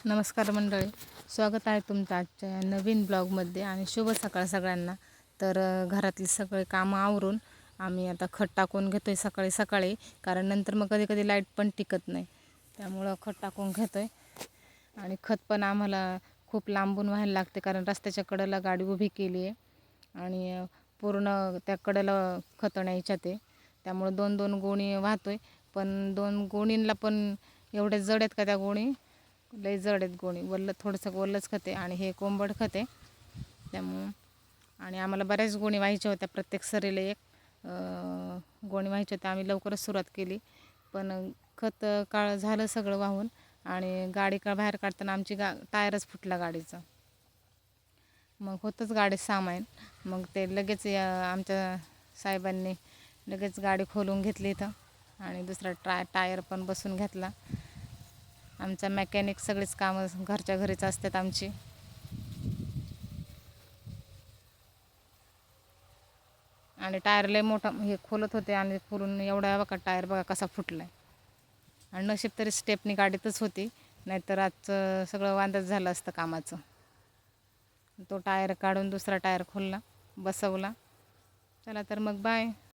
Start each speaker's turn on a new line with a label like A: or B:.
A: नमस्कार मंडळी, स्वागत आहे तुमचं आजच्या नवीन ब्लॉगमध्ये आणि शुभ सकाळ सगळ्यांना. तर घरातली सगळे कामं आवरून आम्ही आता खत टाकून घेतो आहे सकाळी सकाळी, कारण नंतर मग कधी कधी लाईट पण टिकत नाही, त्यामुळं खत टाकून घेतो आहे. आणि खत पण आम्हाला खूप लांबून व्हायला लागते, कारण रस्त्याच्या कडेला गाडी उभी केली आहे आणि पूर्ण त्या कडेला खत न्यायच्या ते, त्यामुळं 2-2 गोणी वाहतो आहे. पण 2 गोणींना पण एवढे जड आहेत का त्या गोणी, लई जड आहेत गोणी. थोडंसं ओलंच खत आहे आणि हे कोंबड खत आहे त्यामुळं. आणि आम्हाला बऱ्याच गोणी व्हायच्या होत्या, प्रत्येक सरीला एक गोणी व्हायच्या होत्या. आम्ही लवकरच सुरुवात केली, पण खत काळ झालं सगळं वाहून. आणि गाडी बाहेर काढताना आमची टायरच फुटला गाडीचा. मग होतंच गाडीत सामान, मग ते लगेच आमच्या साहेबांनी लगेच गाडी खोलून घेतली इथं आणि दुसरा टायर पण बसून घेतला. आमचा मेकॅनिक सगळीच कामं घरच्या घरीच असतात आमची. आणि टायर लय मोठा हे खोलत होते आणि खोलून एवढा बघा टायर बघा कसा फुटला आहे. आणि नशीब तरी स्टेपनी गाडीतच होती, नाहीतर आजचं सगळं वांदच झालं असतं कामाचं. तो टायर काढून दुसरा टायर खोलला, बसवला. चला तर मग बाय.